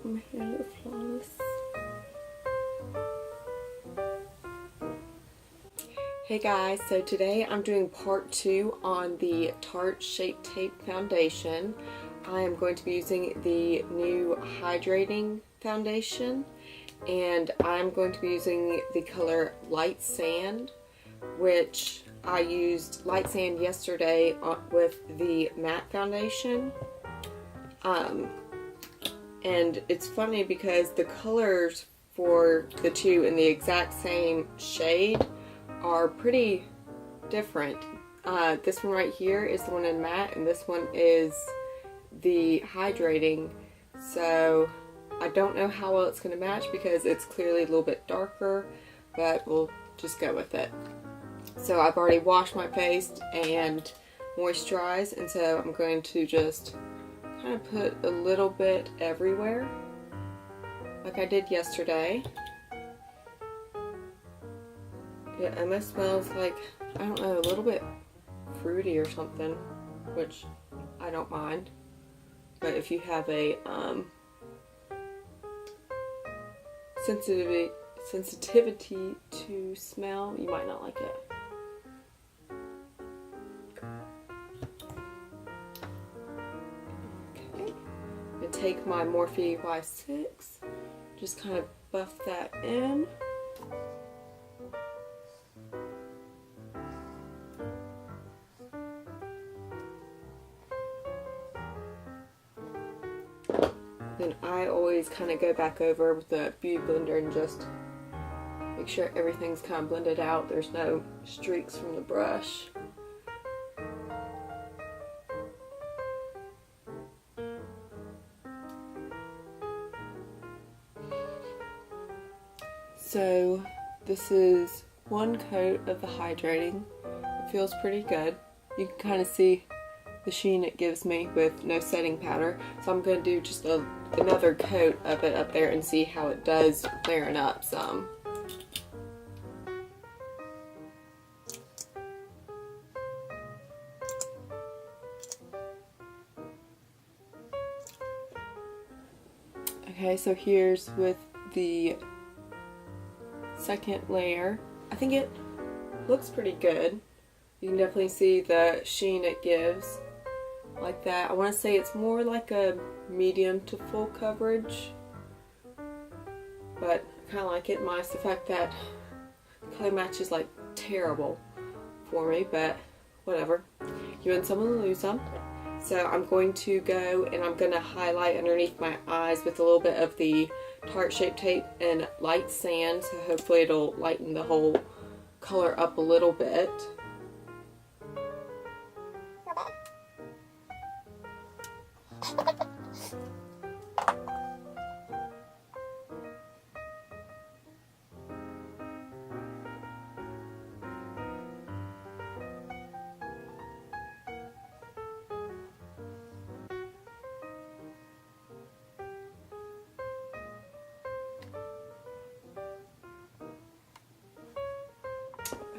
My hair look flawless. Hey guys, so today I'm doing part 2 on the Tarte Shape Tape Foundation. I am going to be using the new Hydrating foundation, and I'm going to be using the color Light Sand, which I used Light Sand yesterday with the matte foundation. And it's funny because the colors for the two in the exact same shade are pretty different. This one right here is the one in matte, and this one is the Hydrating. So I don't know how well it's going to match because it's clearly a little bit darker, but we'll just go with it. So I've already washed my face and moisturized, and so I'm going to just kind of put a little bit everywhere like I did yesterday. It almost smells like, I don't know, a little bit fruity or something, which I don't mind. But if you have a sensitivity to smell, you might not like it. Okay, I'm going to take my Morphe Y6, just kind of buff that in. Then I always kind of go back over with the beauty blender and just make sure everything's kind of blended out. There's no streaks from the brush. So this is one coat of the Hydrating. It feels pretty good. You can kind of see the sheen it gives me with no setting powder. So I'm going to do just another coat of it up there and see how it does clearing up some. Okay, so here's with the second layer. I think it looks pretty good. You can definitely see the sheen it gives. Like that. I want to say it's more like a medium to full coverage, but I kind of like it, minus the fact that the color match is like terrible for me, but whatever. You win some and lose some. So I'm going to go and I'm going to highlight underneath my eyes with a little bit of the Tarte Shape Tape and Light Sand, so hopefully it'll lighten the whole color up a little bit.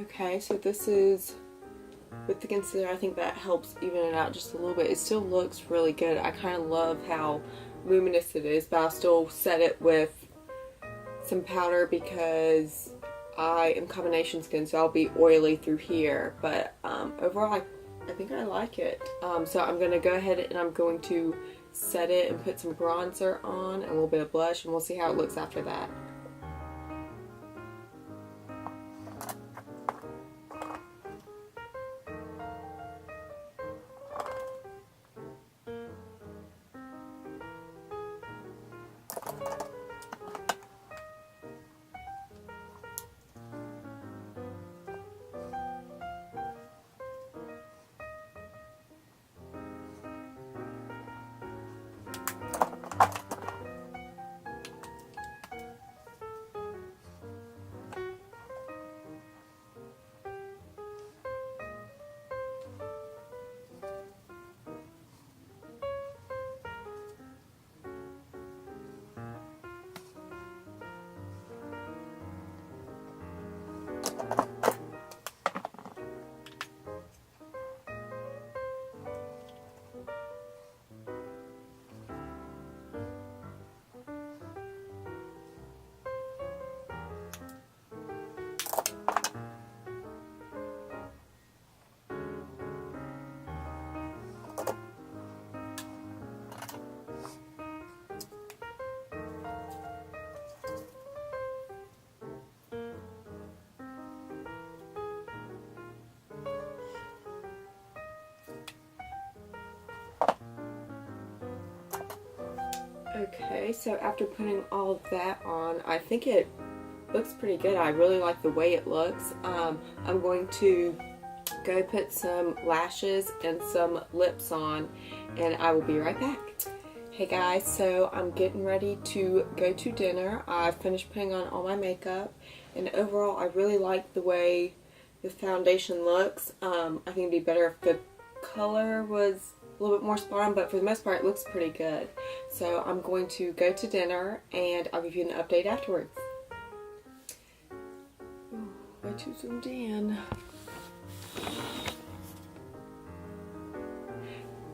Okay, so this is with the concealer. I think that helps even it out just a little bit. It still looks really good. I kind of love how luminous it is, but I'll still set it with some powder because I am combination skin, so I'll be oily through here. But overall, I think I like it. So I'm going to go ahead and I'm going to set it and put some bronzer on and a little bit of blush, and we'll see how it looks after that. Okay, so after putting all of that on, I think it looks pretty good. I really like the way it looks. I'm going to go put some lashes and some lips on, and I will be right back. Hey guys, so I'm getting ready to go to dinner. I finished putting on all my makeup, and overall I really like the way the foundation looks. I think it'd be better if the color was a little bit more spot on, but for the most part it looks pretty good. So I'm going to go to dinner, and I'll give you an update afterwards. Way too zoomed in.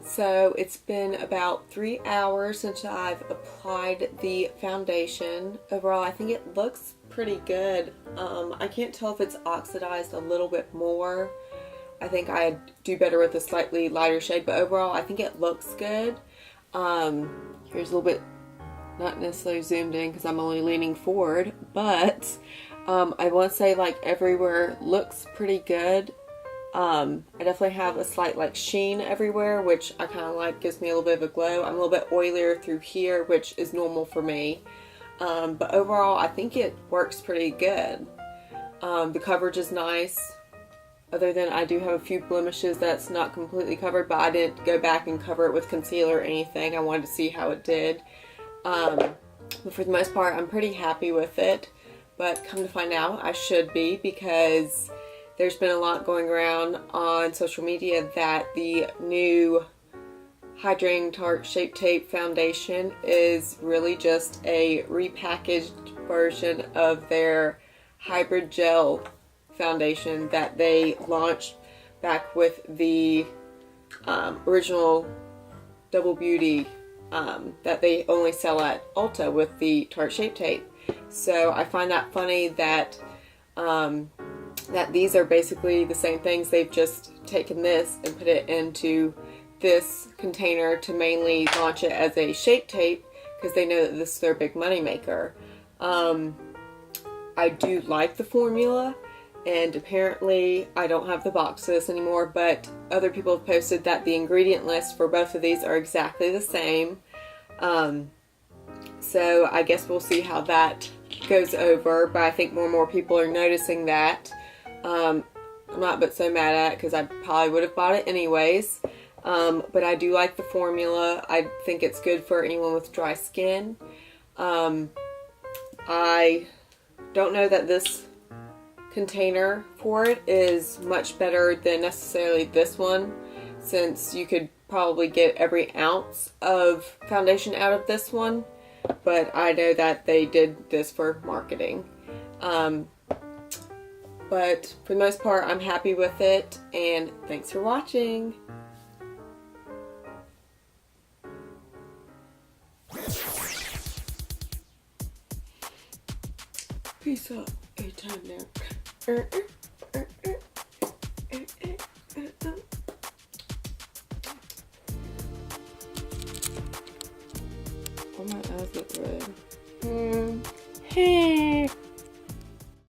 So it's been about 3 hours since I've applied the foundation. Overall, I think it looks pretty good. I can't tell if it's oxidized a little bit more. I think I'd do better with a slightly lighter shade, but overall, I think it looks good. Here's a little bit, not necessarily zoomed in because I'm only leaning forward, but I want to say like everywhere looks pretty good. I definitely have a slight like sheen everywhere, which I kind of like, gives me a little bit of a glow. I'm a little bit oilier through here, which is normal for me. But overall, I think it works pretty good. The coverage is nice. Other than I do have a few blemishes that's not completely covered, but I didn't go back and cover it with concealer or anything. I wanted to see how it did. But for the most part, I'm pretty happy with it. But come to find out, I should be, because there's been a lot going around on social media that the new Hydrating Tarte Shape Tape foundation is really just a repackaged version of their hybrid gel foundation that they launched back with the original Double Beauty that they only sell at Ulta with the Tarte Shape Tape. So I find that funny that that these are basically the same things. They've just taken this and put it into this container to mainly launch it as a shape tape because they know that this is their big money maker. I do like the formula, and apparently I don't have the box of this anymore, but other people have posted that the ingredient list for both of these are exactly the same. So I guess we'll see how that goes over, but I think more and more people are noticing that. I'm not but so mad at it because I probably would have bought it anyways. But I do like the formula. I think it's good for anyone with dry skin. I don't know that this container for it is much better than necessarily this one, since you could probably get every ounce of foundation out of this one, but I know that they did this for marketing. But for the most part, I'm happy with it, and thanks for watching. Peace out. A-time now. Oh, my eyes look red. Hey.